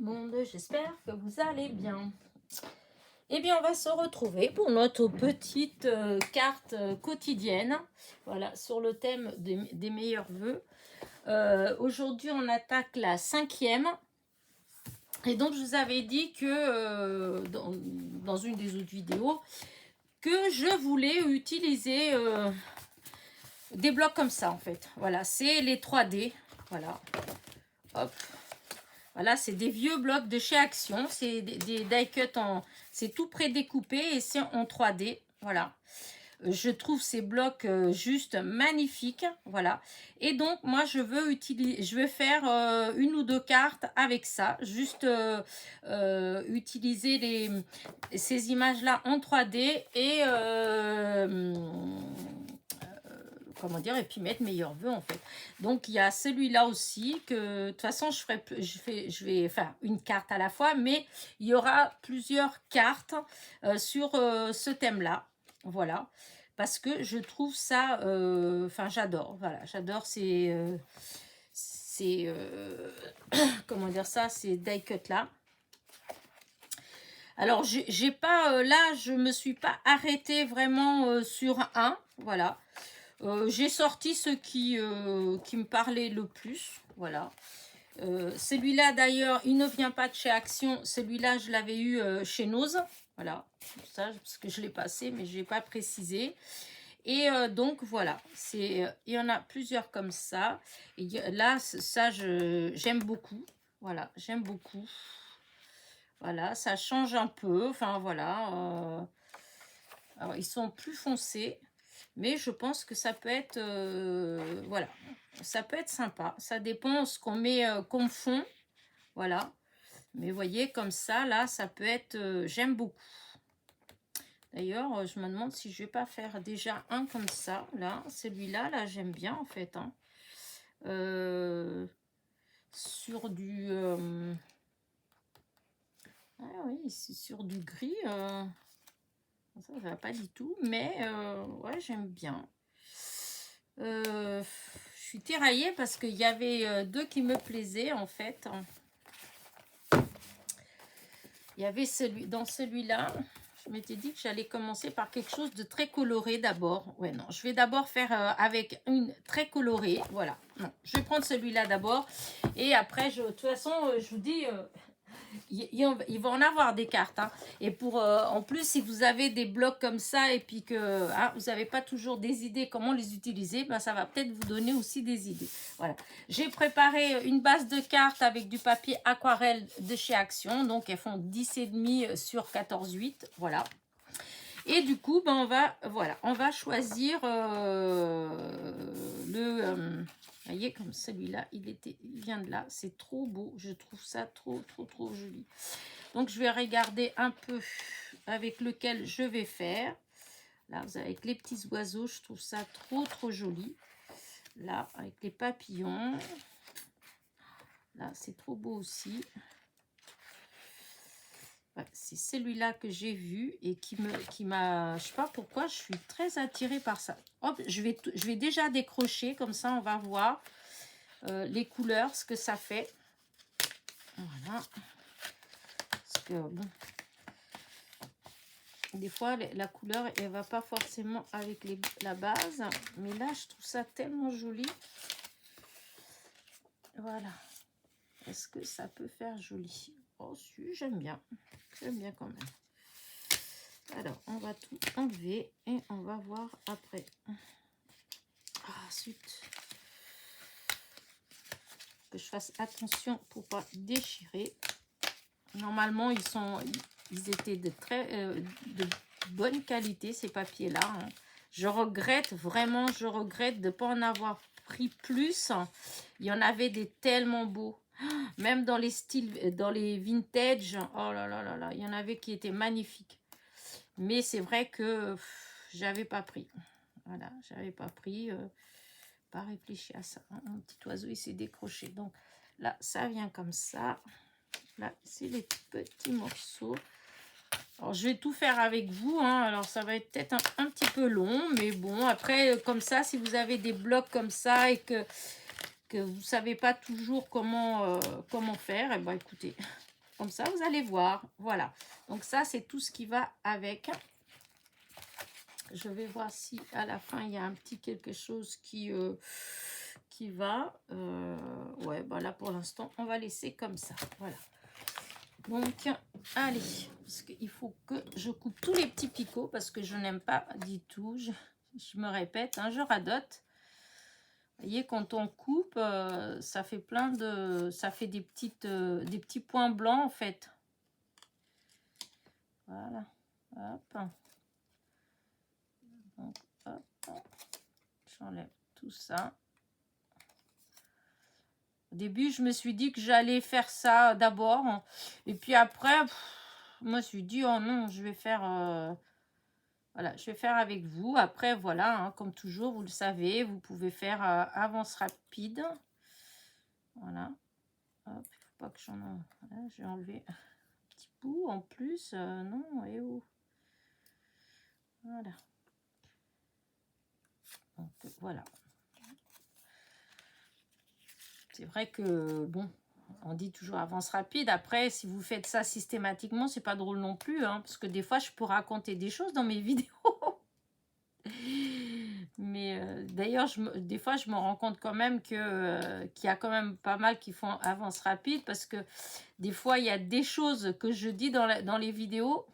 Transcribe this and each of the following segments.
monde, j'espère que vous allez bien. Eh bien, on va se retrouver pour notre petite carte quotidienne, voilà, sur le thème des meilleurs vœux. Aujourd'hui, on attaque la 5e. Et donc, je vous avais dit que dans une des autres vidéos, que je voulais utiliser des blocs comme ça, en fait. Voilà, c'est les 3D. Voilà. Hop. Voilà, c'est des vieux blocs de chez Action. C'est des die cut en... C'est tout prédécoupé et c'est en 3D. Voilà. Je trouve ces blocs juste magnifiques. Voilà. Et donc, moi, je veux faire une ou deux cartes avec ça. Juste utiliser ces images-là en 3D et... comment dire, et puis mettre meilleurs vœux en fait. Donc il y a celui-là aussi que de toute façon je vais faire une carte à la fois, mais il y aura plusieurs cartes sur ce thème-là. Voilà, parce que je trouve ça, enfin j'adore. Voilà, j'adore comment dire ça, ces die cut là. Alors j'ai pas là, je me suis pas arrêtée vraiment sur un. Voilà. J'ai sorti ceux qui me parlaient le plus, voilà. Celui-là d'ailleurs, il ne vient pas de chez Action, celui-là je l'avais eu chez Nose, voilà, ça parce que je l'ai passé mais je n'ai pas précisé. Et donc voilà, il y en a plusieurs comme ça. Et là, ça j'aime beaucoup, voilà, j'aime beaucoup. Voilà, ça change un peu, enfin voilà. Alors ils sont plus foncés. Mais je pense que ça peut être, voilà, ça peut être sympa. Ça dépend ce qu'on met comme fond, voilà. Mais vous voyez, comme ça, là, ça peut être, j'aime beaucoup. D'ailleurs, je me demande si je vais pas faire déjà un comme ça, là. Celui-là, là, j'aime bien, en fait. Hein. Sur du... ah oui, c'est sur du gris. Ça ne va pas du tout, mais ouais, j'aime bien. Je suis tiraillée parce qu'il y avait deux qui me plaisaient en fait. Il y avait dans celui-là, je m'étais dit que j'allais commencer par quelque chose de très coloré d'abord. Ouais, non, je vais d'abord faire avec une très colorée. Voilà, non, je vais prendre celui-là d'abord. Et après, de toute façon, je vous dis... il va en avoir des cartes. Hein. Et en plus, si vous avez des blocs comme ça et puis que vous n'avez pas toujours des idées comment les utiliser, ben, ça va peut-être vous donner aussi des idées. Voilà. J'ai préparé une base de cartes avec du papier aquarelle de chez Action. Donc, elles font 10,5 sur 14,8. Voilà. Et du coup, ben, on va choisir vous voyez, comme celui-là, il vient de là. C'est trop beau. Je trouve ça trop joli. Donc, je vais regarder un peu avec lequel je vais faire. Là, avec les petits oiseaux, je trouve ça trop joli. Là, avec les papillons. Là, c'est trop beau aussi. Ouais, c'est celui-là que j'ai vu et qui m'a... Je sais pas pourquoi, je suis très attirée par ça. Hop, je vais déjà décrocher, comme ça on va voir les couleurs, ce que ça fait. Voilà. Parce que, bon, des fois, la couleur, elle va pas forcément avec la base. Mais là, je trouve ça tellement joli. Voilà. Est-ce que ça peut faire joli? Oh, si, j'aime bien. J'aime bien quand même. Alors, on va tout enlever et on va voir après. Ensuite, que je fasse attention pour pas déchirer. Normalement, ils étaient de bonne qualité, ces papiers-là. Hein. Je regrette de ne pas en avoir pris plus. Il y en avait des tellement beaux. Même dans les styles, dans les vintage. Oh là là là là, il y en avait qui étaient magnifiques. Mais c'est vrai que j'avais pas pris. Voilà, j'avais pas pris, pas réfléchi à ça. Mon petit oiseau, il s'est décroché. Donc là, ça vient comme ça. Là, c'est les petits morceaux. Alors, je vais tout faire avec vous. Hein. Alors, ça va être peut-être un petit peu long. Mais bon, après, comme ça, si vous avez des blocs comme ça et que vous ne savez pas toujours comment faire, eh ben, écoutez, Comme ça, vous allez voir. Voilà. Donc ça, c'est tout ce qui va avec. Je vais voir si à la fin, il y a un petit quelque chose qui va. Ouais, bah là, pour l'instant, on va laisser comme ça. Voilà. Donc, allez. Parce qu'il faut que je coupe tous les petits picots parce que je n'aime pas du tout. Je me répète, hein, je radote. Vous voyez, quand on coupe, ça fait plein de... Ça fait des petits points blancs, en fait. Voilà. Hop. Donc, hop. J'enlève tout ça. Au début, je me suis dit que j'allais faire ça d'abord. Et puis après, je me suis dit, oh non, je vais faire... voilà, je vais faire avec vous. Après, voilà, hein, comme toujours, vous le savez, vous pouvez faire avance rapide. Voilà. Hop, il ne faut pas que j'en... Voilà, j'ai enlevé un petit bout en plus. Non, et où? Voilà. Donc, voilà. C'est vrai que, bon, on dit toujours avance rapide. Après, si vous faites ça systématiquement, c'est pas drôle non plus. Hein, parce que des fois, je peux raconter des choses dans mes vidéos. Mais d'ailleurs, des fois, je me rends compte quand même qu'il y a quand même pas mal qui font avance rapide. Parce que des fois, il y a des choses que je dis dans les vidéos,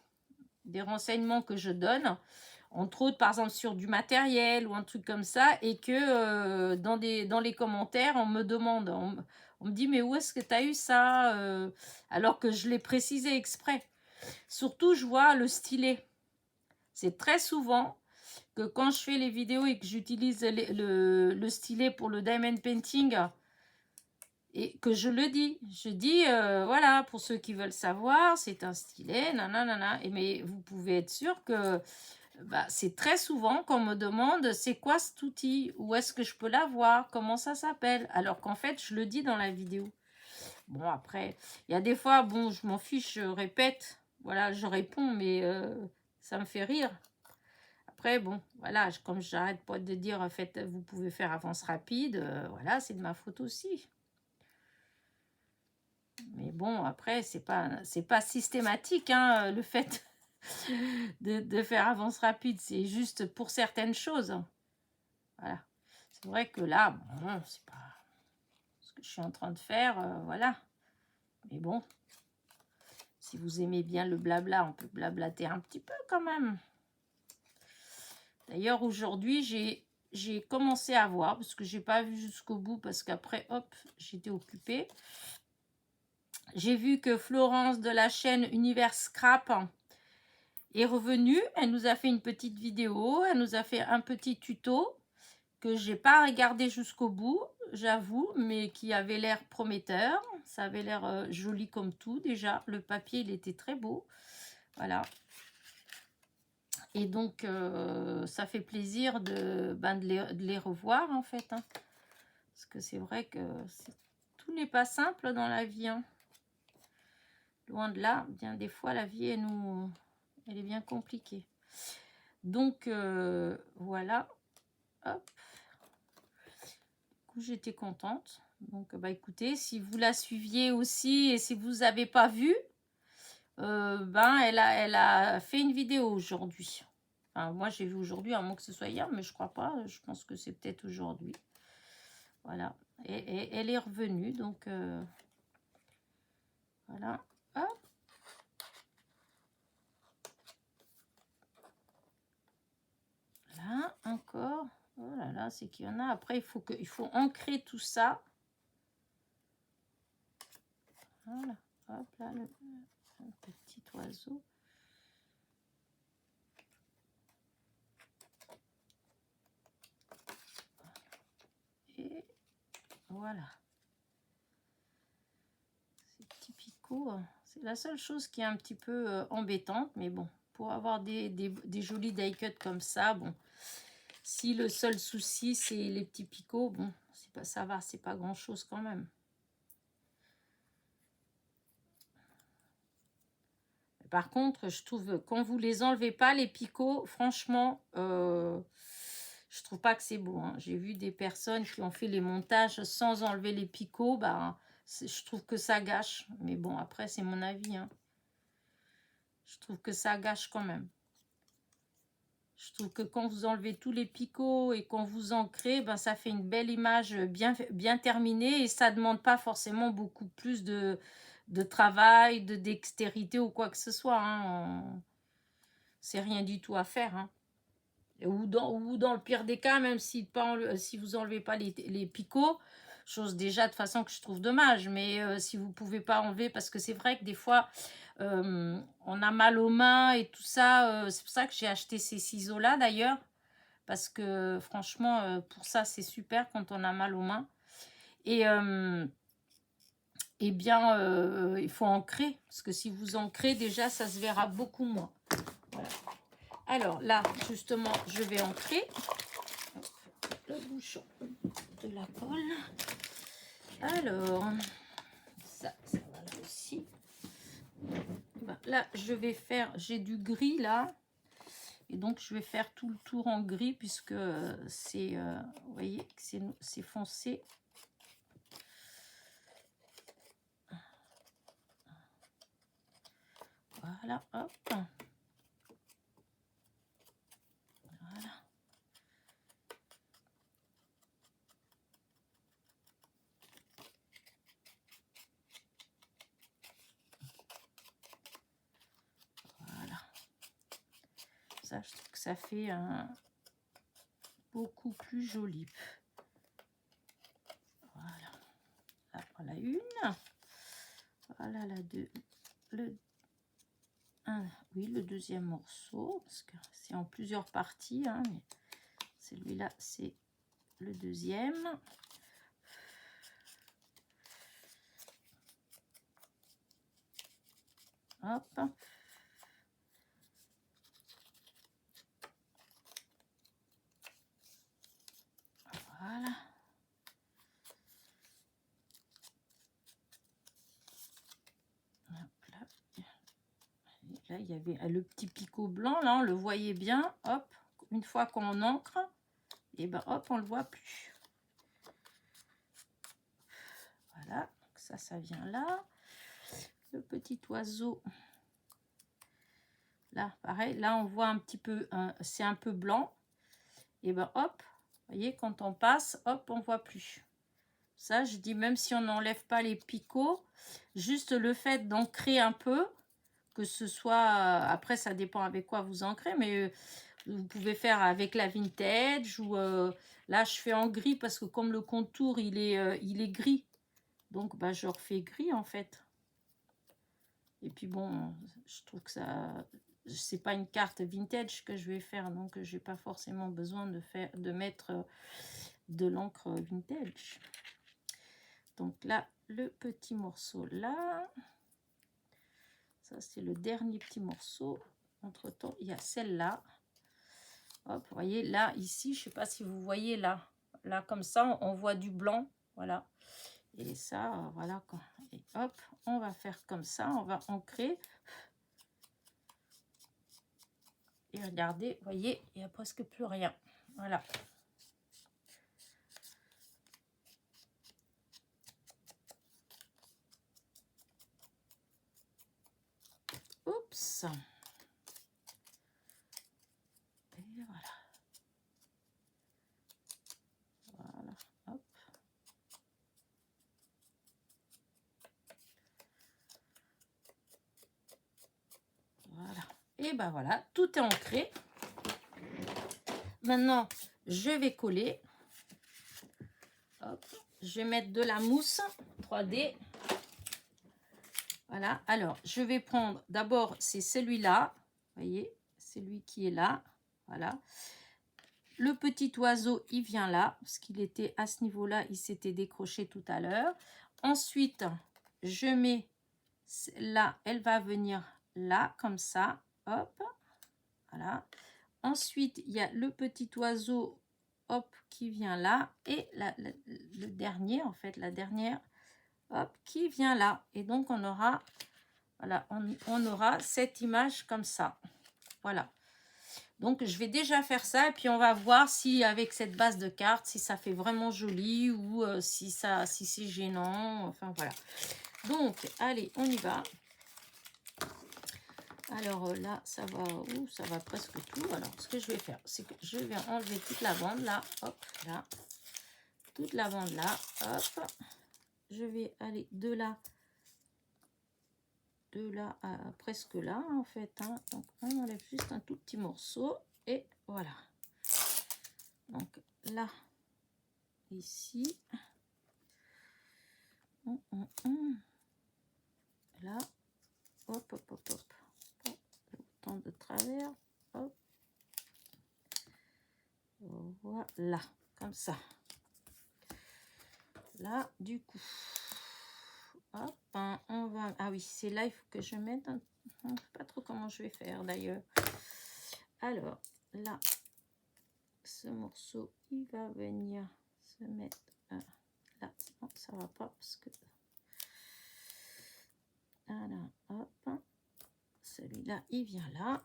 des renseignements que je donne. Entre autres, par exemple, sur du matériel ou un truc comme ça, et que dans les commentaires, on me demande, on me dit, mais où est-ce que tu as eu ça alors que je l'ai précisé exprès. Surtout, je vois le stylet. C'est très souvent que quand je fais les vidéos et que j'utilise le stylet pour le diamond painting, et que je le dis, voilà, pour ceux qui veulent savoir, c'est un stylet, nanana, mais vous pouvez être sûr que c'est très souvent qu'on me demande c'est quoi cet outil, où est-ce que je peux l'avoir, comment ça s'appelle, alors qu'en fait je le dis dans la vidéo. Bon, après il y a des fois, bon, je m'en fiche, je répète, voilà, je réponds, mais ça me fait rire. Après, bon, voilà, comme j'arrête pas de dire en fait, vous pouvez faire avance rapide, voilà, c'est de ma faute aussi. Mais bon, après, c'est pas systématique, hein, le fait de faire avance rapide, c'est juste pour certaines choses. Voilà. C'est vrai que là, bon, c'est pas ce que je suis en train de faire, voilà. Mais bon, si vous aimez bien le blabla, on peut blablater un petit peu quand même. D'ailleurs, aujourd'hui, j'ai commencé à voir, parce que j'ai pas vu jusqu'au bout, parce qu'après, hop, j'étais occupée. J'ai vu que Florence de la chaîne Univers Scrap est revenue. Elle nous a fait une petite vidéo, elle nous a fait un petit tuto que j'ai pas regardé jusqu'au bout, j'avoue, mais qui avait l'air prometteur. Ça avait l'air joli comme tout déjà. Le papier, il était très beau. Voilà. Et donc, ça fait plaisir de les revoir, en fait. Hein. Parce que c'est vrai que tout n'est pas simple dans la vie. Hein. Loin de là, bien des fois, la vie, elle est bien compliquée. Donc, voilà. Hop. Du coup, j'étais contente. Donc, écoutez, si vous la suiviez aussi et si vous n'avez pas vu, elle a fait une vidéo aujourd'hui. Enfin, moi, j'ai vu aujourd'hui, à moins que ce soit hier, mais je crois pas. Je pense que c'est peut-être aujourd'hui. Voilà. Et elle est revenue, donc voilà. Hop. Là, encore. Oh là là, c'est qu'il y en a. Après, il faut ancrer tout ça. Voilà. Hop là, le petit oiseau. Et voilà. Ces petits picots, c'est la seule chose qui est un petit peu embêtante. Mais bon, pour avoir des jolis die cuts comme ça, bon. Si le seul souci, c'est les petits picots, bon, ça va, c'est pas grand-chose quand même. Par contre, je trouve, quand vous les enlevez pas, les picots, franchement, je trouve pas que c'est beau. Hein. J'ai vu des personnes qui ont fait les montages sans enlever les picots. Je trouve que ça gâche. Mais bon, après, c'est mon avis. Hein. Je trouve que ça gâche quand même. Je trouve que quand vous enlevez tous les picots et quand vous ancrez, ben, ça fait une belle image bien terminée. Et ça ne demande pas forcément beaucoup plus de travail, de dextérité ou quoi que ce soit. Hein. C'est rien du tout à faire. Hein. Ou dans le pire des cas, même si vous enlevez pas les picots, chose déjà de toute façon que je trouve dommage, mais si vous pouvez pas enlever, parce que c'est vrai que des fois on a mal aux mains et tout ça, c'est pour ça que j'ai acheté ces ciseaux là d'ailleurs, parce que franchement pour ça c'est super quand on a mal aux mains. Et bien il faut ancrer, parce que si vous ancrez déjà ça se verra beaucoup moins. Voilà. Alors là, justement, je vais ancrer. Hop, le bouchon de la colle. Alors, ça va là aussi. Ben, là, je vais faire, j'ai du gris là. Et donc, je vais faire tout le tour en gris puisque c'est, vous voyez, c'est foncé. Voilà, hop. Voilà. Voilà. Ça, je trouve que ça fait un beaucoup plus joli. Voilà. Là, voilà une. Voilà la deux. Oui, le deuxième morceau, parce que c'est en plusieurs parties, hein, mais celui-là, c'est le deuxième. Hop. Voilà. Hop, là. Là, il y avait le petit picot blanc, là, on le voyait bien. Hop, une fois qu'on ancre, et ben hop, on le voit plus. Voilà, donc ça vient là. Le petit oiseau. Là, pareil, là, on voit un petit peu, c'est un peu blanc. Et ben hop, vous voyez, quand on passe, hop, on voit plus. Ça, je dis, même si on n'enlève pas les picots, juste le fait d'ancrer un peu, que ce soit, après ça dépend avec quoi vous ancrez, mais vous pouvez faire avec la vintage ou là je fais en gris parce que comme le contour il est gris, donc bah, je refais gris en fait. Et puis bon, je trouve que ça, c'est pas une carte vintage que je vais faire, donc j'ai pas forcément besoin de mettre de l'encre vintage. Donc là, le petit morceau là, ça c'est le dernier petit morceau. Entre temps, il y a celle-là. Hop, vous voyez là, ici, je sais pas si vous voyez là, là comme ça, on voit du blanc, voilà. Et ça, voilà. Et hop, on va faire comme ça, on va ancrer. Et regardez, vous voyez, il n'y a presque plus rien. Voilà. Oups. Et voilà. Voilà. Hop. Voilà. Et ben voilà, tout est ancré. Maintenant, je vais coller. Hop. Je vais mettre de la mousse 3D. Voilà, alors je vais prendre d'abord, c'est celui-là, vous voyez, celui qui est là, voilà. Le petit oiseau, il vient là, parce qu'il était à ce niveau-là, il s'était décroché tout à l'heure. Ensuite, je mets là, elle va venir là, comme ça, hop, voilà. Ensuite, il y a le petit oiseau, hop, qui vient là, et le dernier, en fait, la dernière, hop, qui vient là. Et donc, on aura, voilà, on aura cette image comme ça. Voilà. Donc, je vais déjà faire ça et puis on va voir si avec cette base de cartes, si ça fait vraiment joli ou si c'est gênant. Enfin, voilà. Donc, allez, on y va. Alors là, ça va presque tout. Alors, ce que je vais faire, c'est que je vais enlever toute la bande là. Hop, là. Toute la bande là. Hop. Je vais aller de là à presque là, en fait. Hein. Donc, on enlève juste un tout petit morceau. Et voilà. Donc, là, ici. Là. Hop, hop, hop, hop. Autant de travers. Hop. Voilà. Comme ça. Là, du coup, hop, hein, on va... Ah oui, c'est là, il faut que je mette un... Je ne sais pas trop comment je vais faire, d'ailleurs. Alors, là, ce morceau, il va venir se mettre là. Non, ça va pas, parce que... Voilà, hop. Celui-là, il vient là.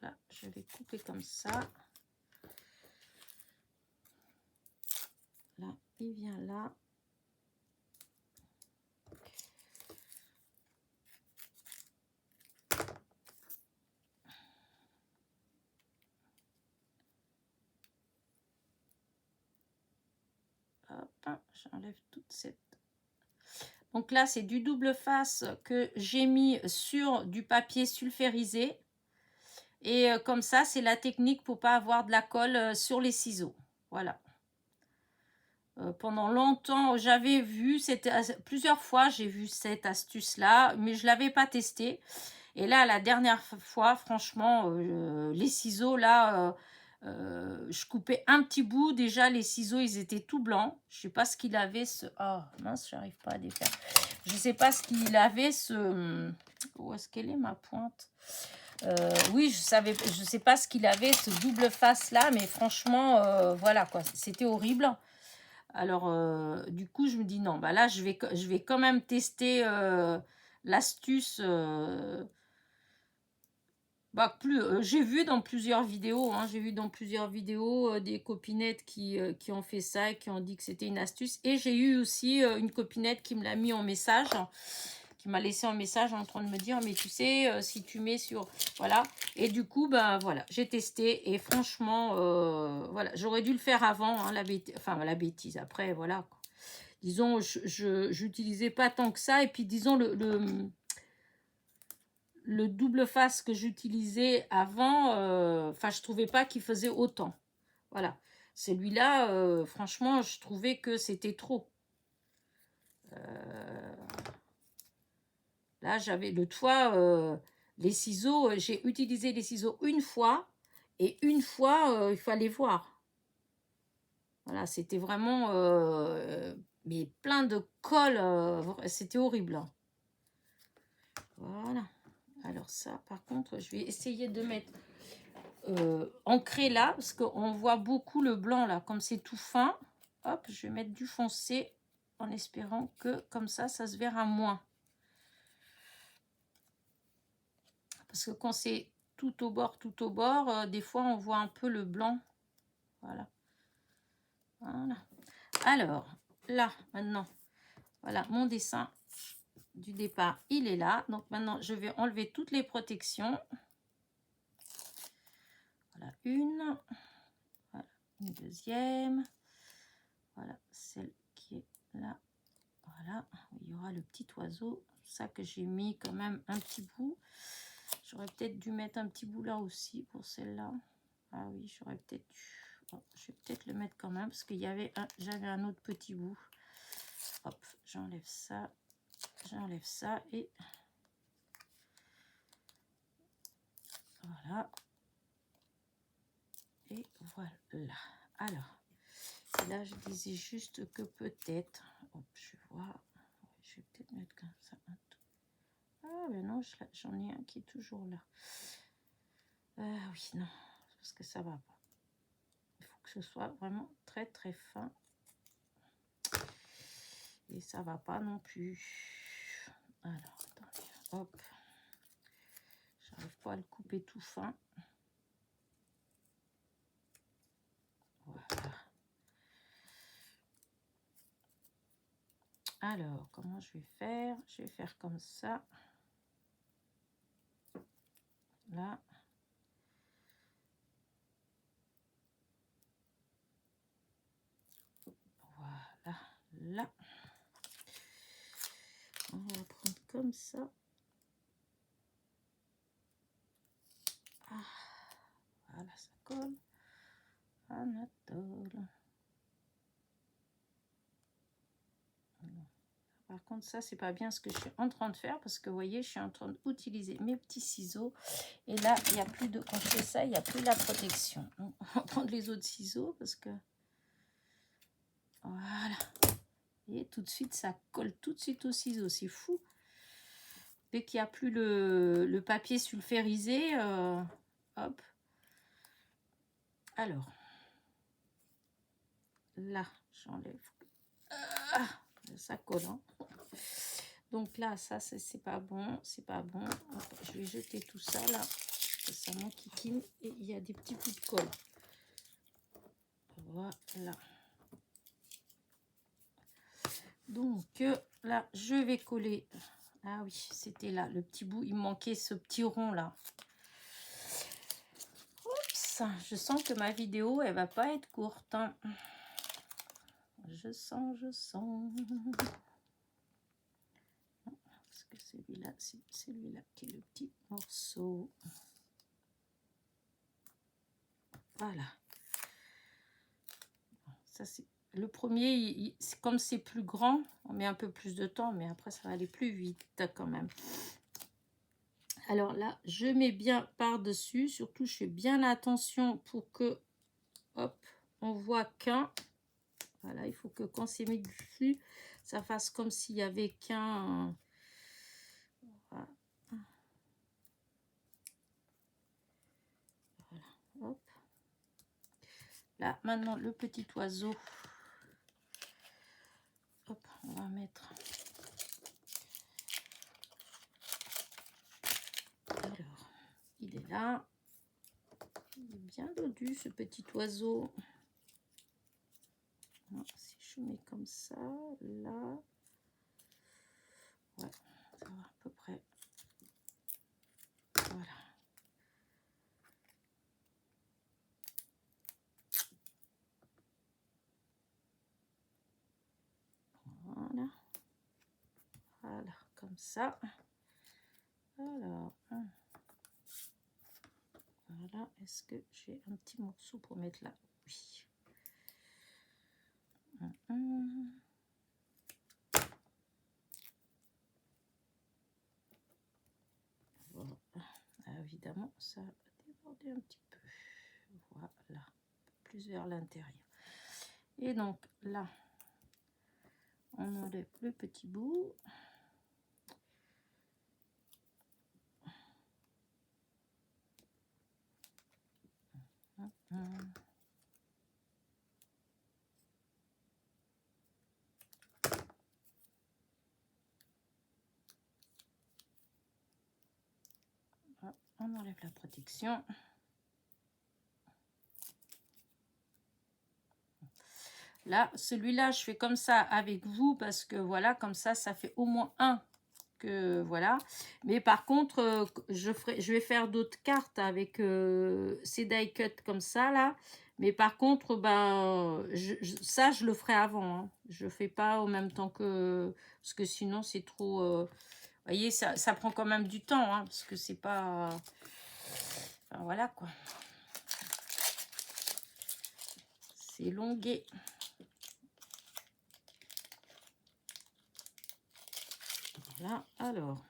Là, je vais couper comme ça. Là, il vient là. Hop, j'enlève toute cette... Donc là, c'est du double face que j'ai mis sur du papier sulfurisé. Et comme ça, c'est la technique pour pas avoir de la colle sur les ciseaux. Voilà. Pendant longtemps, j'avais vu, plusieurs fois, j'ai vu cette astuce-là, mais je l'avais pas testée. Et là, la dernière fois, franchement, les ciseaux, là, je coupais un petit bout. Déjà, les ciseaux, ils étaient tout blancs. Je sais pas ce qu'il avait, ce... Oh, mince, j'arrive pas à défaire. Je sais pas ce qu'il avait, ce... Où est-ce qu'elle est, ma pointe? Oui, je sais pas ce qu'il avait, ce double face là, mais franchement, voilà quoi, c'était horrible. Alors, du coup, je me dis non, bah là, je vais quand même tester l'astuce. J'ai vu dans plusieurs vidéos, hein, des copinettes qui ont fait ça et qui ont dit que c'était une astuce. Et j'ai eu aussi une copinette qui me l'a mis en message, qui m'a laissé un message en train de me dire, mais tu sais, si tu mets sur... Voilà. Et du coup, ben voilà, j'ai testé et franchement, voilà, j'aurais dû le faire avant, hein, la bêtise. Après, voilà. Quoi. Disons, je n'utilisais pas tant que ça. Et puis, disons, le double face que j'utilisais avant, je trouvais pas qu'il faisait autant. Voilà. Celui-là, franchement, je trouvais que c'était trop. Là, j'avais le toit, les ciseaux, j'ai utilisé les ciseaux une fois, et une fois, il fallait voir. Voilà, c'était vraiment, mais plein de colle, c'était horrible. Voilà. Alors ça, par contre, je vais essayer de mettre ancré là, parce qu'on voit beaucoup le blanc là, comme c'est tout fin. Hop, je vais mettre du foncé en espérant que comme ça se verra moins. Parce que quand c'est tout au bord, des fois on voit un peu le blanc. Voilà. Voilà. Alors, là, maintenant, voilà, mon dessin du départ, il est là. Donc maintenant, je vais enlever toutes les protections. Voilà, une. Voilà, une deuxième. Voilà, celle qui est là. Voilà, il y aura le petit oiseau. Ça que j'ai mis quand même un petit bout. J'aurais peut-être dû mettre un petit bout là aussi pour celle-là. Ah oui, j'aurais peut-être dû. Bon, je vais peut-être le mettre quand même parce qu'il y avait j'avais un autre petit bout. Hop, j'enlève ça et voilà. Et voilà. Alors, là, je disais juste que peut-être, hop, je vois, je vais peut-être mettre comme ça un tout. Ah, mais non, j'en ai un qui est toujours là. Oui, non, parce que ça va pas. Il faut que ce soit vraiment très très fin. Et ça va pas non plus. Alors, attendez, hop. J'arrive pas à le couper tout fin. Alors, comment je vais faire? Je vais faire comme ça. Là. Voilà, là. On va prendre comme ça. Ah, voilà, ça colle. Anatole. Par contre, ça, c'est pas bien ce que je suis en train de faire parce que, vous voyez, je suis en train d'utiliser mes petits ciseaux. Et là, il n'y a plus de... Quand je fais ça, il n'y a plus la protection. Donc, on va prendre les autres ciseaux parce que... Voilà. Et tout de suite, ça colle tout de suite aux ciseaux. C'est fou. Dès qu'il n'y a plus le papier sulfurisé, hop. Alors, là, j'enlève. Ah, ça colle, hein. Donc là, ça, c'est pas bon. C'est pas bon. Hop, je vais jeter tout ça, là. Ça m'enquiquine. Et il y a des petits bouts de colle. Voilà. Donc, là, je vais coller. Ah oui, c'était là, le petit bout. Il me manquait ce petit rond, là. Oups, je sens que ma vidéo, elle va pas être courte, hein. Je sens. Parce que celui-là, c'est celui-là qui est le petit morceau. Voilà. Ça, c'est le premier. Comme c'est plus grand, on met un peu plus de temps, mais après, ça va aller plus vite quand même. Alors là, je mets bien par-dessus. Surtout, je fais bien attention pour que, hop, on voit qu'un. Voilà, il faut que quand c'est mis dessus, ça fasse comme s'il y avait qu'un... Voilà. Voilà, hop. Là, maintenant, le petit oiseau. Hop, on va mettre... Alors, il est là. Il est bien dodu, ce petit oiseau. Alors, si je mets comme ça, là... Ouais, ça va à peu près. Voilà. Voilà. Voilà, comme ça. Alors, voilà, est-ce que j'ai un petit morceau pour mettre là? Oui. Voilà. Ah, évidemment, ça a débordé un petit peu. Voilà, plus vers l'intérieur. Et donc là, on enlève le petit bout. On enlève la protection. Là, celui-là, je fais comme ça avec vous parce que voilà, comme ça fait au moins un que voilà. Mais par contre, je vais faire d'autres cartes avec ces die cut comme ça là. Mais par contre, ben, ça, je le ferai avant. Hein. Je fais pas en même temps que... Parce que sinon, c'est trop... Vous voyez, ça prend quand même du temps. Hein, parce que c'est pas... Enfin, voilà, quoi. C'est longué. Voilà, alors.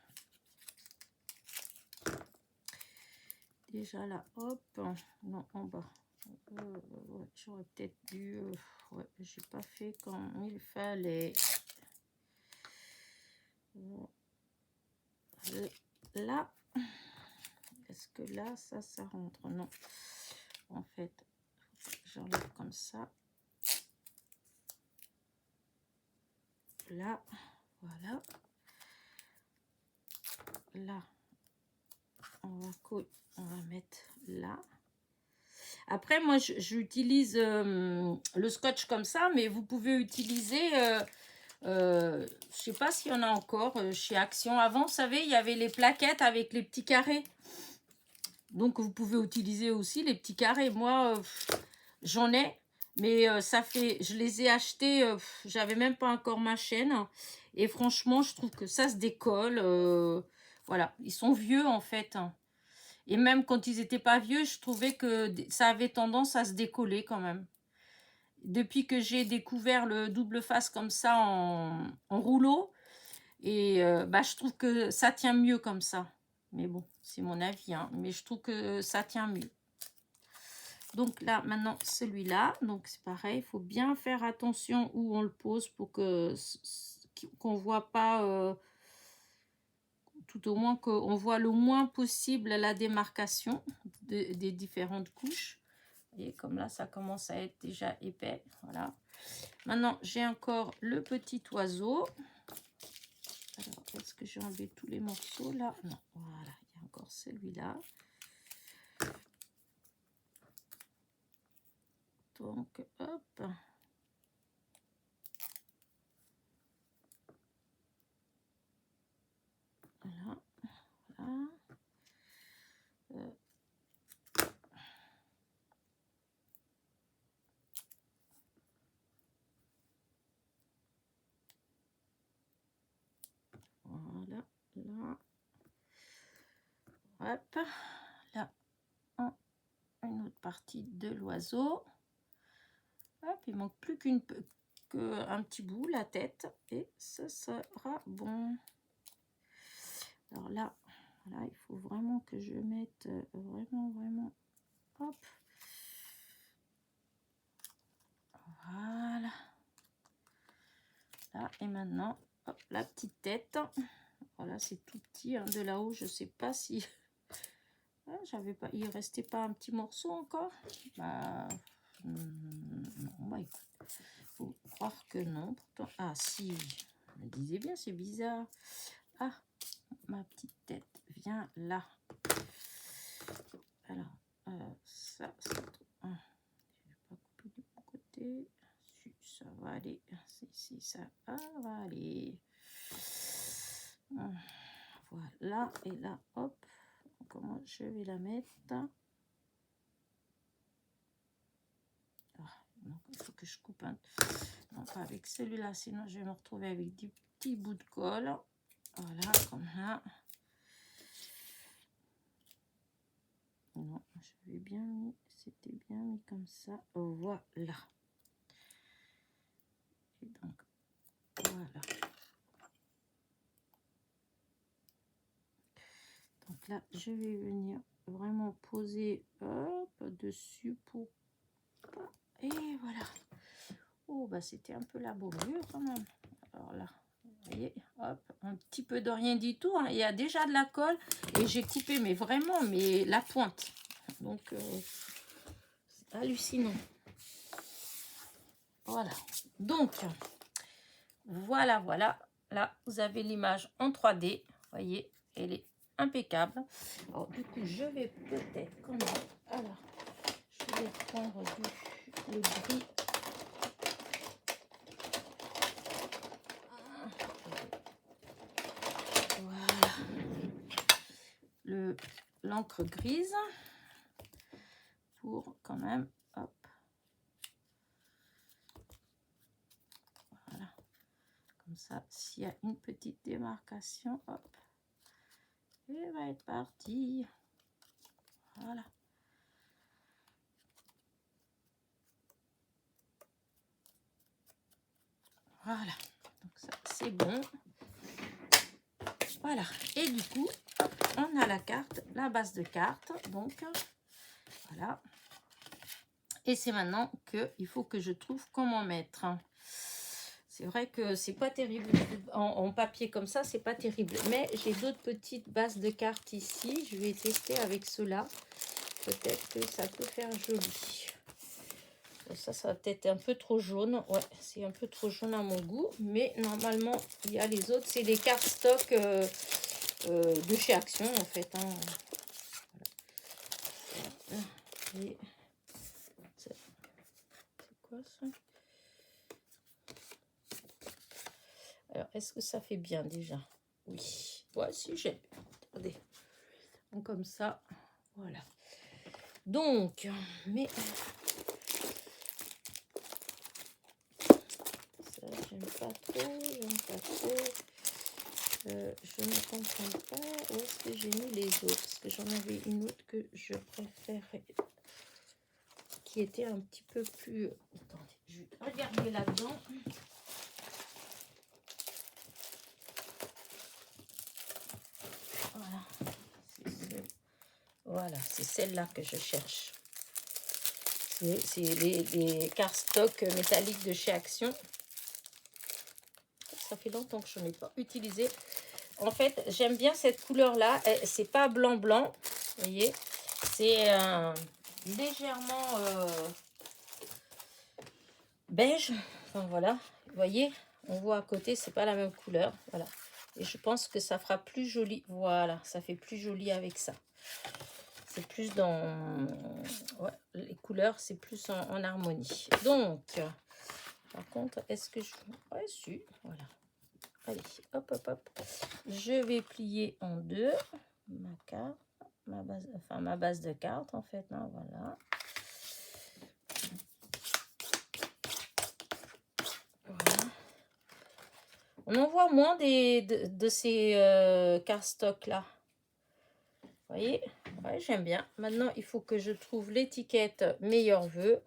Déjà là, hop. Non, en bas. Ouais, j'aurais peut-être dû... ouais, j'ai pas fait comme il fallait. Là, est-ce que là, ça rentre? Non. En fait, j'enlève comme ça. Là, voilà. Là, on va mettre là. Après, moi, j'utilise le scotch comme ça, mais vous pouvez utiliser Je sais pas s'il y en a encore chez Action. Avant, vous savez, il y avait les plaquettes avec les petits carrés. Donc, vous pouvez utiliser aussi les petits carrés. Moi, j'en ai, mais ça fait... Je les ai achetés, j'avais même pas encore ma chaîne. Et franchement, je trouve que ça se décolle. Voilà, ils sont vieux en fait. Et même quand ils n'étaient pas vieux, je trouvais que ça avait tendance à se décoller quand même. Depuis que j'ai découvert le double face comme ça en rouleau, et bah, je trouve que ça tient mieux comme ça. Mais bon, c'est mon avis, hein. Mais je trouve que ça tient mieux. Donc là, maintenant, celui-là. Donc c'est pareil, il faut bien faire attention où on le pose pour que qu'on voit pas, tout au moins qu'on voit le moins possible la démarcation des différentes couches. Et comme là, ça commence à être déjà épais. Voilà. Maintenant, j'ai encore le petit oiseau. Alors, est-ce que j'ai enlevé tous les morceaux là? Non, voilà, il y a encore celui-là. Donc, hop. Voilà, voilà. Voilà, là. Hop, là, une autre partie de l'oiseau. Hop, il manque plus qu'un petit bout, la tête, et ce sera bon. Alors là, voilà, il faut vraiment que je mette vraiment, hop. Voilà. Là, et maintenant, hop, la petite tête. Voilà, c'est tout petit, hein, de là-haut, je sais pas si... Ah, j'avais pas... Il restait pas un petit morceau encore? Bah... non, bah écoute, faut croire que non. Pourtant... Ah si, je me disais bien, c'est bizarre. Ah, ma petite tête vient là. Alors, ça, c'est tout. Je vais pas couper du bon côté. Si, ça va aller. Si, ça va aller. Voilà, et là, hop. Comment je vais la mettre? Donc, il faut que je coupe un... Non, pas avec celui-là, sinon je vais me retrouver avec des petits bouts de colle. Voilà, comme ça. Non, je vais bien mis, c'était bien mis comme ça. Voilà. Et donc, voilà. Donc là, je vais venir vraiment poser, hop, dessus pour... Et voilà. Oh, bah c'était un peu laborieux quand même. Alors là, vous voyez, hop, un petit peu de rien du tout, hein. Il y a déjà de la colle et j'ai coupé, mais vraiment, mais la pointe. Donc, c'est hallucinant. Voilà. Donc, voilà. Là, vous avez l'image en 3D. Vous voyez, elle est impeccable. Alors, du coup, je vais peut-être quand même... Alors, je vais prendre le gris. L'encre grise pour quand même, hop, voilà, comme ça, s'il y a une petite démarcation, hop, et va être parti. Voilà. Voilà, donc ça c'est bon. Voilà, et du coup, on a la carte, la base de carte, donc voilà. Et c'est maintenant qu'il faut que je trouve comment mettre. C'est vrai que c'est pas terrible en papier comme ça, c'est pas terrible. Mais j'ai d'autres petites bases de cartes ici. Je vais tester avec cela. Peut-être que ça peut faire joli. Ça va peut-être un peu trop jaune. Ouais, c'est un peu trop jaune à mon goût. Mais normalement, il y a les autres. C'est les cartes stock de chez Action, en fait. Hein. Voilà. Et... c'est quoi ça? Alors, est-ce que ça fait bien déjà? Oui. Ouais, si, j'aime. Attendez. Donc, comme ça, voilà. Donc, mais... ça, j'aime pas trop, j'aime pas trop. Je ne comprends pas où est-ce que j'ai mis les autres. Parce que j'en avais une autre que je préférais. Qui était un petit peu plus... Attendez, je vais regarder là-dedans. Voilà, c'est celle-là que je cherche. C'est les cardstock métalliques de chez Action. Ça fait longtemps que je n'en ai pas utilisé. En fait, j'aime bien cette couleur-là. C'est pas blanc-blanc, vous voyez. C'est légèrement beige. Enfin, voilà, vous voyez. On voit à côté, c'est pas la même couleur. Voilà. Et je pense que ça fera plus joli. Voilà, ça fait plus joli avec ça. C'est plus dans... Ouais, les couleurs, c'est plus en harmonie. Donc, par contre, est-ce que je... Ouais, si, voilà. Allez, hop, hop, hop. Je vais plier en deux ma carte, ma base de cartes, en fait. Hein, voilà. Voilà. On en voit moins de ces cardstock-là. Vous voyez, ouais, j'aime bien. Maintenant, il faut que je trouve l'étiquette meilleurs vœux.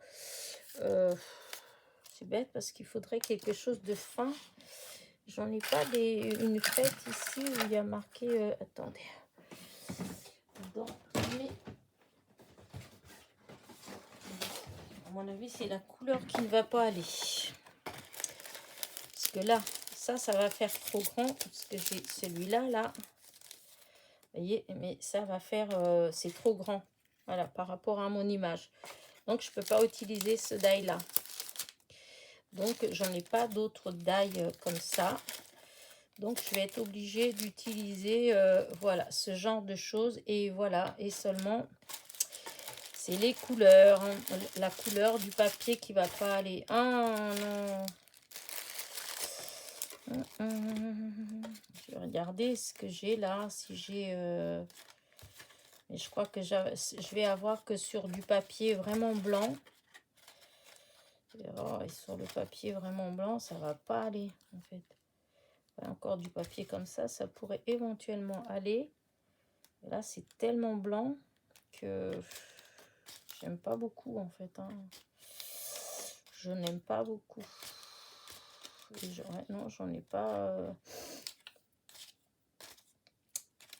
C'est bête parce qu'il faudrait quelque chose de fin. J'en ai pas une fête ici où il y a marqué... attendez. Dans mes... À mon avis, c'est la couleur qui ne va pas aller. Parce que là, ça va faire trop grand. Parce que j'ai celui-là, là. Vous voyez, mais ça va faire... c'est trop grand. Voilà, par rapport à mon image. Donc, je ne peux pas utiliser ce die-là. Donc, j'en ai pas d'autres die comme ça. Donc, je vais être obligée d'utiliser, voilà, ce genre de choses. Et voilà, et seulement, c'est les couleurs. Hein, la couleur du papier qui va pas aller. Ah non. Je vais regarder ce que j'ai là. Si j'ai... mais je crois que je vais avoir que sur du papier vraiment blanc. Oh, et sur le papier vraiment blanc, ça va pas aller, en fait. Encore du papier comme ça pourrait éventuellement aller. Et là, c'est tellement blanc que j'aime pas beaucoup, en fait. Hein. Je n'aime pas beaucoup. Ouais, non, j'en ai pas...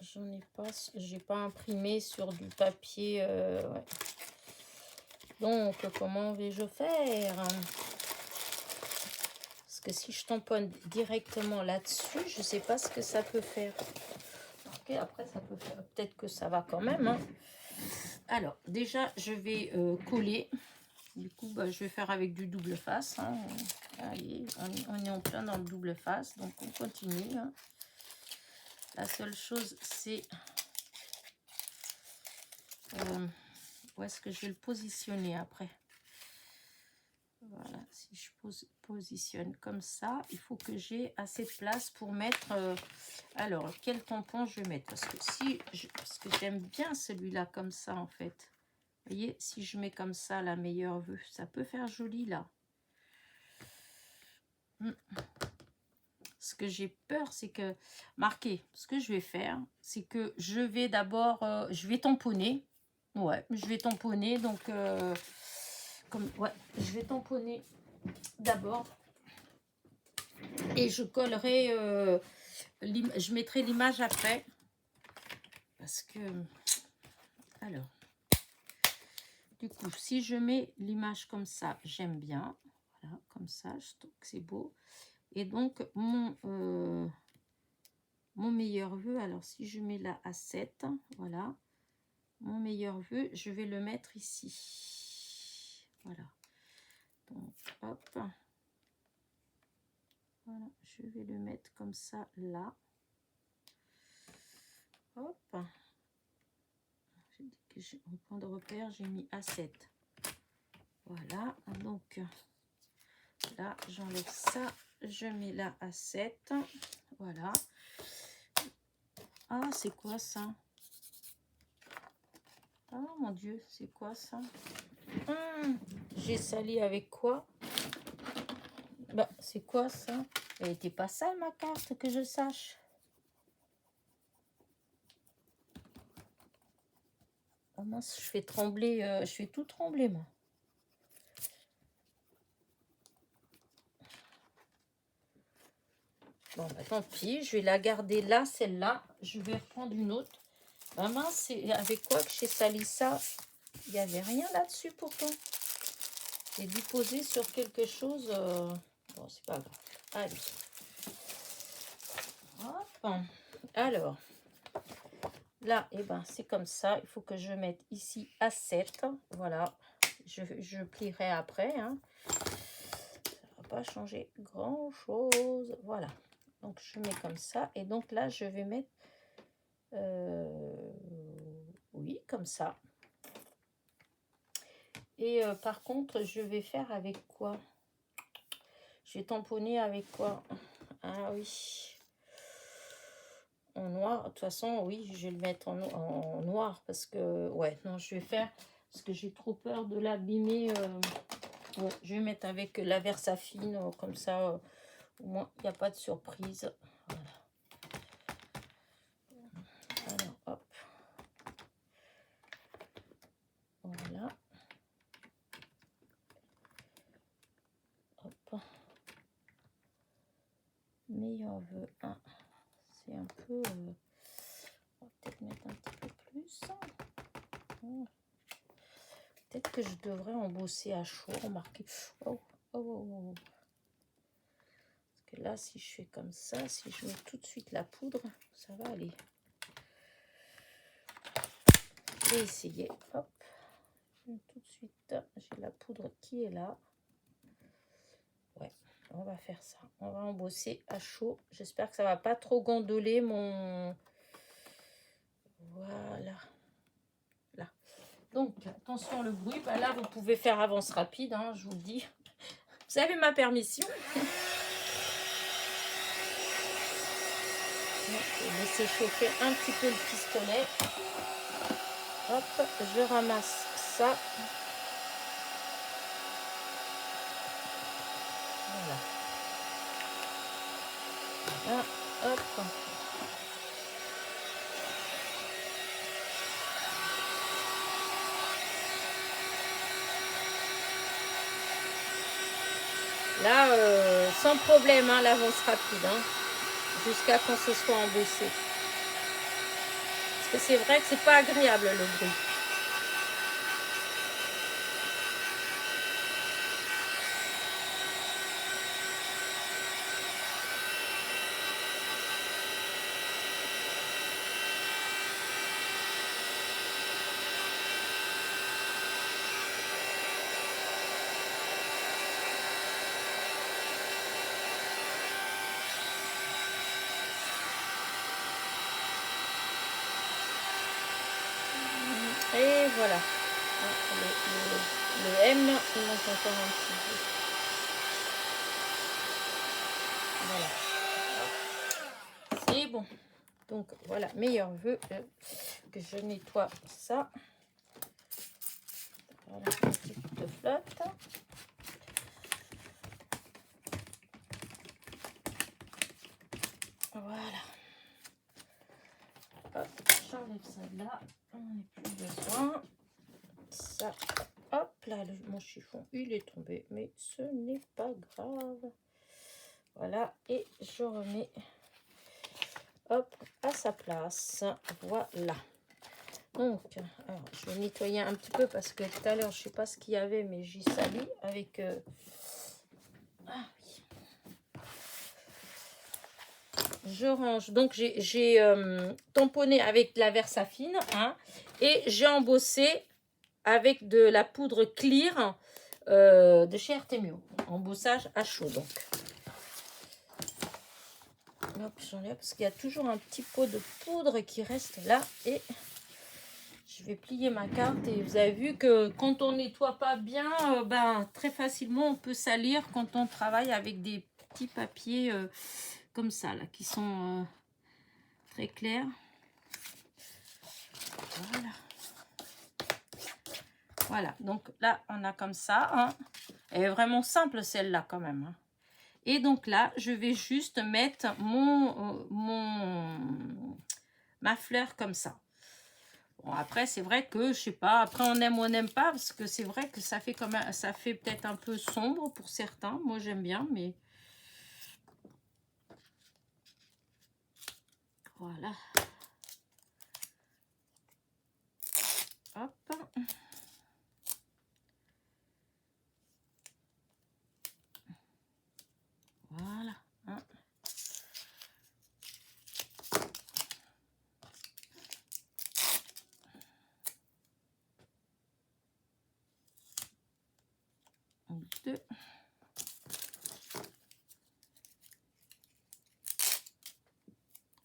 j'en ai pas... J'ai pas imprimé sur du papier... ouais. Donc, comment vais-je faire? Parce que si je tamponne directement là-dessus, je sais pas ce que ça peut faire. Okay, après, ça peut faire... Peut-être que ça va quand même. Hein. Alors, déjà, je vais coller. Du coup, bah, je vais faire avec du double face. Hein. Allez, on est en plein dans le double face. Donc, on continue. Hein. La seule chose, c'est... où est-ce que je vais le positionner après? Voilà, si je positionne comme ça, il faut que j'ai assez de place pour mettre... alors, quel tampon je vais mettre? Parce que parce que j'aime bien celui-là comme ça, en fait. Vous voyez, si je mets comme ça la meilleure vœu, ça peut faire joli, là. Ce que j'ai peur, c'est que... Marquez, ce que je vais faire, c'est que je vais d'abord... je vais tamponner. Ouais, je vais tamponner, donc... ouais, je vais tamponner d'abord et je collerai je mettrai l'image après parce que alors du coup si je mets l'image comme ça, j'aime bien, voilà, comme ça je trouve que c'est beau. Et donc mon meilleur vœu, alors si je mets là à 7, voilà, mon meilleur vœu, je vais le mettre ici, voilà. Donc, hop, voilà, je vais le mettre comme ça, là. Hop. J'ai dit que en point de repère, j'ai mis A7. Voilà, donc, là, j'enlève ça. je mets là à 7. Voilà. Ah, c'est quoi ça? Oh mon Dieu, c'est quoi ça? J'ai sali avec quoi? Bah, c'est quoi ça? Elle était pas sale ma carte, que je sache. Oh mince, je fais trembler, je fais tout trembler moi. Bon, bah, tant pis, je vais la garder là, celle-là. Je vais reprendre une autre. Ah mince, c'est avec quoi que j'ai sali ça? Il n'y avait rien là-dessus pourtant. J'ai dû poser sur quelque chose. Bon, c'est pas grave. Allez. Hop. Alors, là, et ben, c'est comme ça. Il faut que je mette ici à 7. Voilà. Je plierai après. Hein. Ça va pas changer grand-chose. Voilà. Donc, je mets comme ça. Et donc, là, je vais mettre... oui, comme ça. Et par contre, je vais faire avec quoi? Je vais tamponner avec quoi? Ah oui. En noir. De toute façon, oui, je vais le mettre en noir. Parce que, ouais, non, je vais faire... Parce que j'ai trop peur de l'abîmer. Bon, je vais mettre avec la Versafine. Comme ça, au moins, il n'y a pas de surprise. Voilà. Alors, hop. Voilà. Hop. Meilleur vœu 1. C'est un peu... on va peut-être mettre un petit peu plus. Peut-être que je devrais embosser à chaud, remarquez. Oh, oh, oh, oh. Parce que là, si je fais comme ça, si je mets tout de suite la poudre, ça va aller. Je vais essayer. Hop. Tout de suite, j'ai la poudre qui est là. Ouais, on va faire ça. On va embosser à chaud. J'espère que ça va pas trop gondoler mon... Voilà. Là. Donc, attention le bruit. Bah là, vous pouvez faire avance rapide, hein, je vous le dis. Vous avez ma permission. Je vais laisser chauffer un petit peu le pistolet. Hop, je ramasse ça. Voilà. Ah, hop. Là, sans problème, hein, l'avance rapide. Hein, jusqu'à quand ce soit embossé. Parce que c'est vrai que c'est pas agréable le bruit. Et voilà. Le M, il manque encore un petit peu. Voilà. C'est bon. Donc voilà, meilleur vœu que je nettoie ça. Voilà, un petit peu de flotte. Voilà. Hop, j'enlève ça de là. On n'a plus besoin. Ça, hop là, mon chiffon, il est tombé, mais ce n'est pas grave. Voilà, et je remets, hop, à sa place. Voilà. Donc, alors, je vais nettoyer un petit peu parce que tout à l'heure, je sais pas ce qu'il y avait, mais j'ai sali avec... Ah oui. Je range. Donc, j'ai tamponné avec la Versafine, hein, et j'ai embossé avec de la poudre clear de chez Artemio. Embossage à chaud, donc. Hop, j'enlève parce qu'il y a toujours un petit pot de poudre qui reste là. Et je vais plier ma carte. Et vous avez vu que quand on nettoie pas bien, ben, très facilement, on peut salir quand on travaille avec des petits papiers comme ça, là, qui sont très clairs. Voilà. Voilà, donc là, on a comme ça. Hein. Elle est vraiment simple, celle-là, quand même. Hein. Et donc là, je vais juste mettre ma fleur comme ça. Bon, après, c'est vrai que, je sais pas, après on aime ou on n'aime pas, parce que c'est vrai que ça fait, ça fait peut-être un peu sombre pour certains. Moi, j'aime bien, mais... Voilà. Hop. Voilà. Hein. Deux.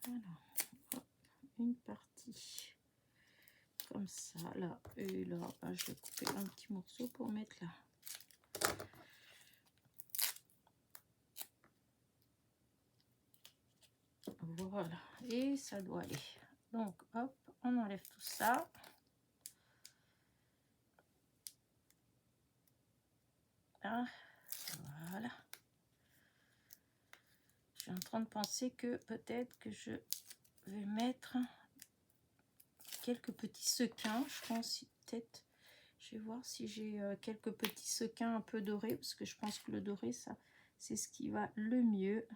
Voilà. Hop. Une partie. Comme ça, là. Et là, bah, je vais couper un petit morceau pour mettre là. Voilà. Et ça doit aller. Donc, hop, on enlève tout ça. Ah, voilà. Je suis en train de penser que peut-être que je vais mettre quelques petits sequins. Je pense peut-être, je vais voir si j'ai quelques petits sequins un peu dorés, parce que je pense que le doré, ça, c'est ce qui va le mieux.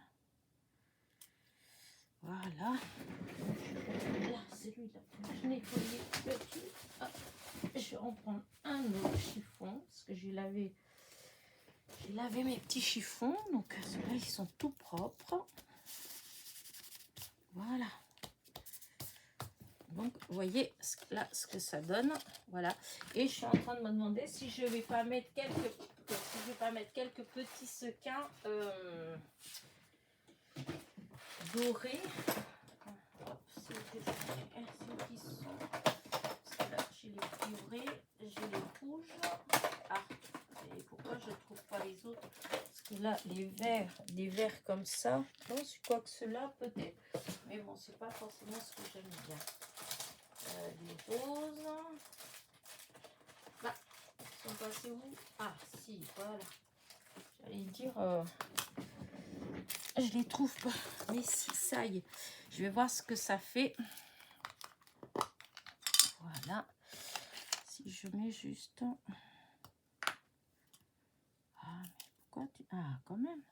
Voilà. Là, celui-là, je nettoyais le truc. Hop. Je vais en prendre un autre chiffon, parce que j'ai lavé mes petits chiffons, donc ceux-là, ils sont tout propres. Voilà. Donc, vous voyez là ce que ça donne. Voilà. Et je suis en train de me demander si je vais pas mettre quelques petits sequins dorés. Hop, ceux qui sont. Parce que là, j'ai les fleurés, j'ai les rouges. Ah, et pourquoi je ne trouve pas les autres? Parce que là, des verts comme ça. Non, c'est quoi que ceux-là, peut-être. Mais bon, c'est pas forcément ce que j'aime bien. Les roses. Là, ils sont passés où? Ah, si, voilà. J'allais dire, je les trouve pas. Mais si, ça y est. Je vais voir ce que ça fait. Voilà. Si je mets juste... Ah, mais pourquoi tu... Ah, quand même.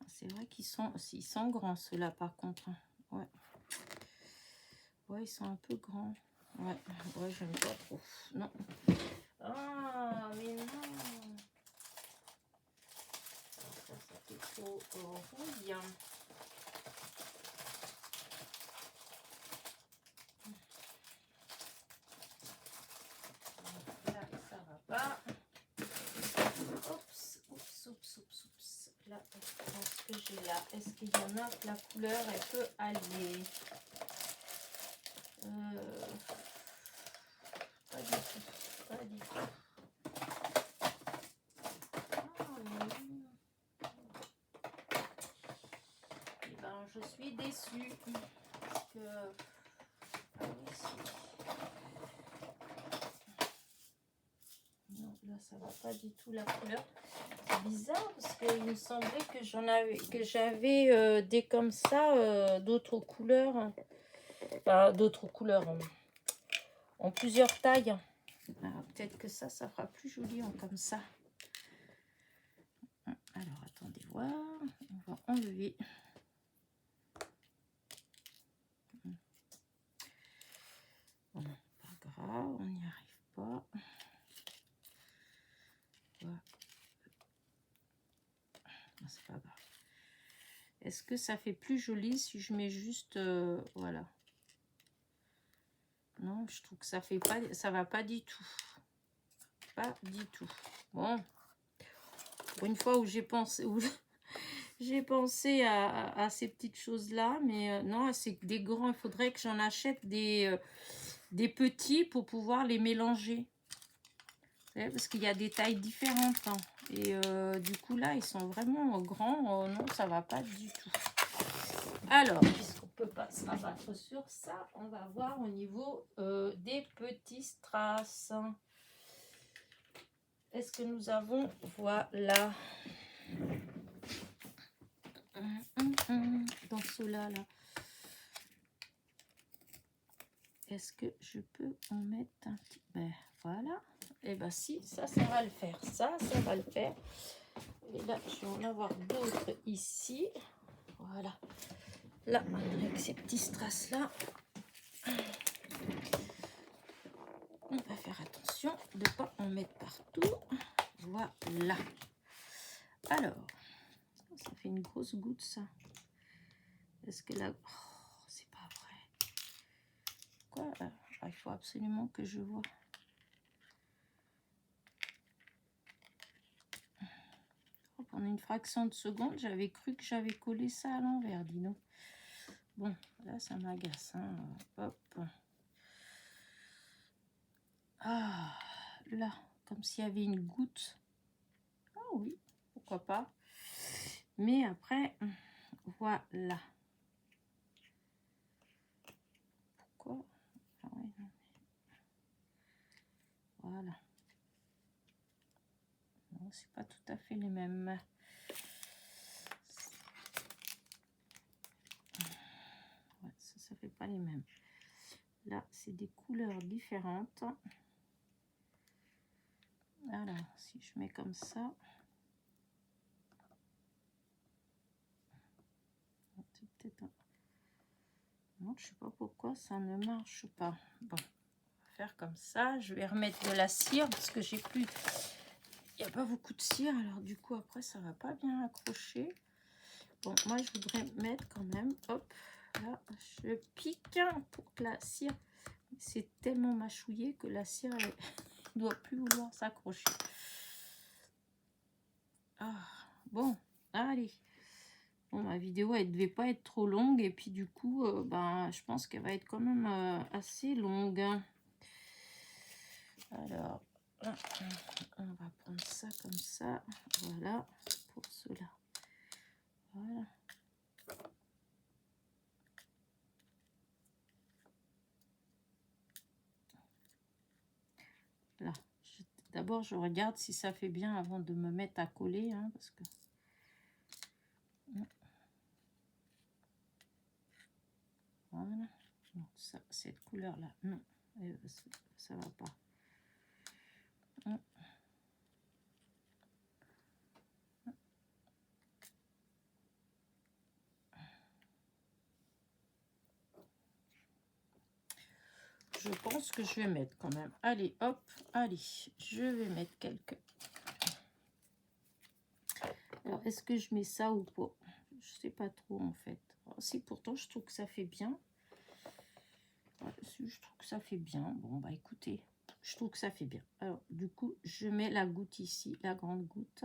C'est vrai qu'ils sont grands, ceux-là, par contre. Ouais. Ouais, ils sont un peu grands. Ouais, j'aime pas trop. Non. Ah, mais non. Ça fait trop rouille. Là, ça va pas. Oups. Là, ce que j'ai là, est-ce qu'il y en a que la couleur, elle peut aller? Pas du tout. Et ben, je suis déçue. Parce que... Ah oui, non, là, ça va pas du tout la couleur. C'est bizarre parce qu'il me semblait que j'avais des comme ça, d'autres couleurs. Enfin, d'autres couleurs. En plusieurs tailles. Peut-être que ça fera plus joli comme ça. Alors, attendez voir. On va enlever. Bon, pas grave, on n'y arrive pas. Voilà. C'est pas grave. Est-ce que ça fait plus joli si je mets juste... voilà. Non, je trouve que ça fait pas... Ça va pas du tout. Pas du tout. Bon. Pour une fois où j'ai pensé... J'ai pensé à ces petites choses-là, mais non, c'est des grands. Il faudrait que j'en achète des petits pour pouvoir les mélanger. savez, parce qu'il y a des tailles différentes. Hein. Et du coup, là, ils sont vraiment grands. Non, ça va pas du tout. Alors, puisqu'on ne peut pas se rabattre sur ça, on va voir au niveau des petits strass. Est-ce que nous avons... Voilà. Dans ceux-là, là. Est-ce que je peux en mettre un petit... Ben, voilà. Et ben si, ça va le faire. Ça va le faire. Et là, je vais en avoir d'autres ici. Voilà. Là, avec ces petits strass-là, on va faire attention de ne pas en mettre partout. Voilà. Alors, ça fait une grosse goutte, ça. Est-ce que là... Oh, c'est pas vrai. Quoi? Il faut absolument que je vois. Pendant une fraction de seconde, j'avais cru que j'avais collé ça à l'envers, dis donc. Bon, là, ça m'agace. Hein. Hop. Ah, là, comme s'il y avait une goutte. Ah oui, pourquoi pas. Mais après, voilà. Pourquoi? Ah ouais, non. Voilà. Non, c'est pas tout à fait les mêmes. Ouais, ça fait pas les mêmes. Là, c'est des couleurs différentes. Alors, si je mets comme ça, c'est peut-être un... Non, je sais pas pourquoi ça ne marche pas. Bon, on va faire comme ça. Je vais remettre de la cire parce que j'ai plus... Il n'y a pas beaucoup de cire, alors du coup, après, ça va pas bien accrocher. Bon, moi, je voudrais mettre quand même, hop, là, je pique pour que la cire... C'est tellement mâchouillé que la cire, elle ne doit plus vouloir s'accrocher. Ah, bon, allez. Bon, ma vidéo, elle ne devait pas être trop longue. Et puis, du coup, ben, je pense qu'elle va être quand même assez longue. Alors, on va prendre ça comme ça. Voilà, pour cela. Voilà. Là, d'abord, je regarde si ça fait bien avant de me mettre à coller. Hein, parce que... Voilà. Non, ça, cette couleur-là, non. Ça va pas. Je pense que je vais mettre quand même. Allez, hop, allez, je vais mettre quelques. Alors, est-ce que je mets ça ou pas? Je sais pas trop en fait. Alors, si, pourtant, je trouve que ça fait bien. Ouais, si, je trouve que ça fait bien. Bon, bah écoutez, je trouve que ça fait bien. Alors, du coup, je mets la goutte ici, la grande goutte.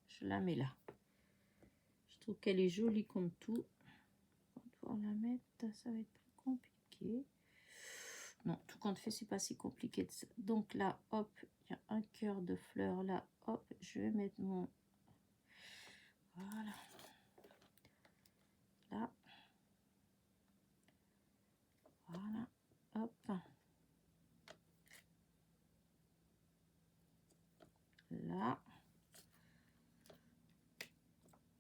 Je la mets là. Je trouve qu'elle est jolie comme tout. On va la mettre, ça va être plus compliqué. Non, tout compte fait, c'est pas si compliqué de ça. Donc là, hop, il y a un cœur de fleurs là. Hop, je vais mettre mon... Voilà. Là. Voilà. Hop. Là.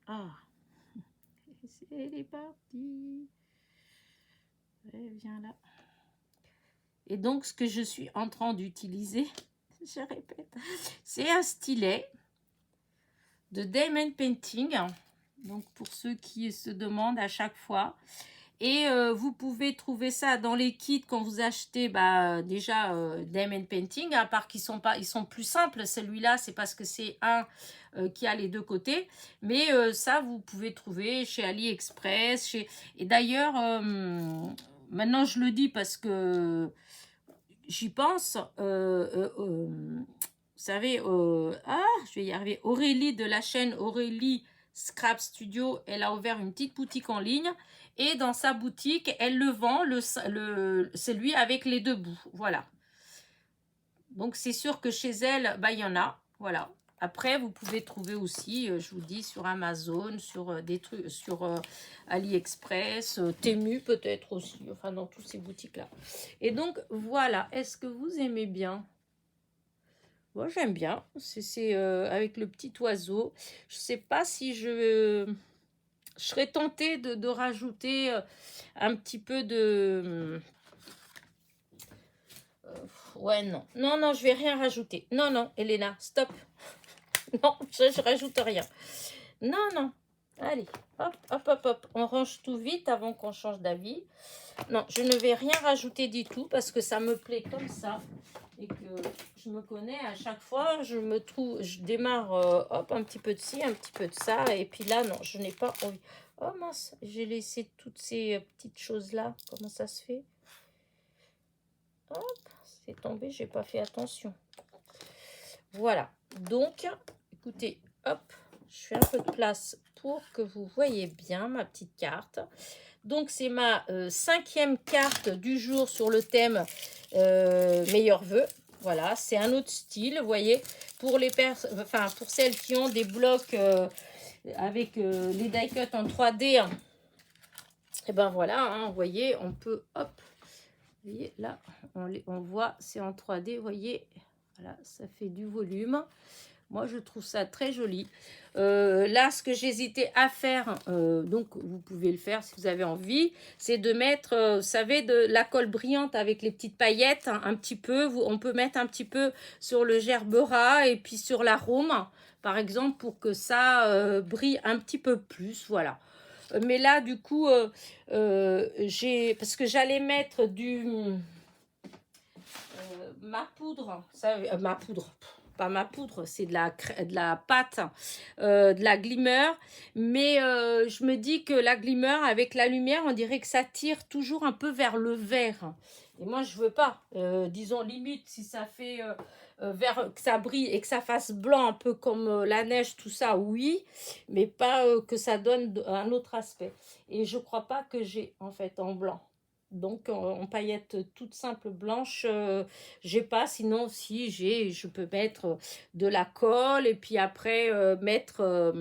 Ah. C'est parti. Et viens là. Et donc, ce que je suis en train d'utiliser, je répète, c'est un stylet de Diamond Painting. Donc, pour ceux qui se demandent à chaque fois. Et vous pouvez trouver ça dans les kits quand vous achetez déjà Diamond Painting, à part qu'ils sont pas, ils sont plus simples. Celui-là, c'est parce que c'est un qui a les deux côtés. Mais ça, vous pouvez trouver chez AliExpress. Et d'ailleurs, maintenant je le dis parce que j'y pense. Vous savez, je vais y arriver. Aurélie de la chaîne Aurélie Scrap Studio, elle a ouvert une petite boutique en ligne. Et dans sa boutique, elle le vend, celui avec les deux bouts. Voilà. Donc, c'est sûr que chez elle, bah, il y en a. Voilà. Après, vous pouvez trouver aussi, je vous dis, sur Amazon, sur des trucs, sur AliExpress, Temu peut-être aussi, enfin dans toutes ces boutiques-là. Et donc, voilà. Est-ce que vous aimez bien? Moi, j'aime bien. C'est avec le petit oiseau. Je sais pas si je serais tentée de rajouter un petit peu de... ouais, non. Non, non, je vais rien rajouter. Non, non, Elena, stop. Non, je rajoute rien. Non, non. Allez, hop, hop, hop, hop. On range tout vite avant qu'on change d'avis. Non, je ne vais rien rajouter du tout parce que ça me plaît comme ça. Et que je me connais, à chaque fois, je démarre, hop, un petit peu de ci, un petit peu de ça. Et puis là, non, je n'ai pas envie. Oh mince, j'ai laissé toutes ces petites choses-là. Comment ça se fait? Hop, c'est tombé, j'ai pas fait attention. Voilà, donc, écoutez, hop, je fais un peu de place pour que vous voyez bien ma petite carte. Donc, c'est ma 5e carte du jour sur le thème meilleurs vœux. Voilà, c'est un autre style, vous voyez, pour les enfin, pour celles qui ont des blocs avec les die cuts en 3D. Hein, et ben voilà, hein, vous voyez, on peut, hop, vous voyez, là, on voit, c'est en 3D, vous voyez, voilà, ça fait du volume. Moi, je trouve ça très joli. Là, ce que j'hésitais à faire, donc vous pouvez le faire si vous avez envie, c'est de mettre, vous savez, de la colle brillante avec les petites paillettes, hein, un petit peu. On peut mettre un petit peu sur le gerbera et puis sur l'arôme, par exemple, pour que ça brille un petit peu plus. Voilà. Mais là, du coup, parce que j'allais mettre ma poudre, ma poudre, pas ma poudre, c'est de la pâte, de la glimmer, mais je me dis que la glimmer avec la lumière, on dirait que ça tire toujours un peu vers le vert. Et moi, je veux pas. Disons, limite, si ça fait que ça brille et que ça fasse blanc, un peu comme la neige, tout ça, oui, mais pas que ça donne un autre aspect. Et je crois pas que j'ai, en fait, en blanc. Donc, en paillettes toutes simples blanches, j'ai pas. Sinon, si je peux mettre de la colle et puis après mettre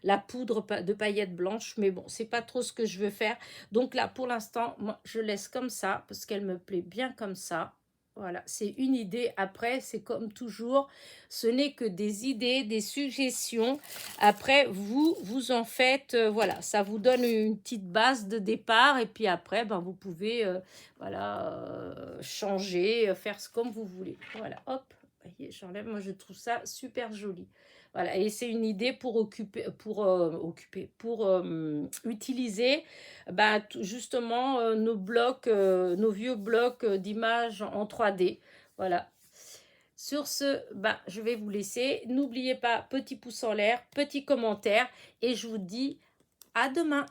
la poudre de paillettes blanches. Mais bon, c'est pas trop ce que je veux faire. Donc là, pour l'instant, moi, je laisse comme ça parce qu'elle me plaît bien comme ça. Voilà, c'est une idée. Après, c'est comme toujours, ce n'est que des idées, des suggestions. Après, vous en faites, voilà, ça vous donne une petite base de départ. Et puis après, ben, vous pouvez, voilà, changer, faire comme vous voulez. Voilà, hop, voyez, j'enlève. Moi, je trouve ça super joli. Voilà, et c'est une idée pour utiliser justement nos blocs, nos vieux blocs d'images en 3D. Voilà. Sur ce, je vais vous laisser. N'oubliez pas, petit pouce en l'air, petit commentaire et je vous dis à demain.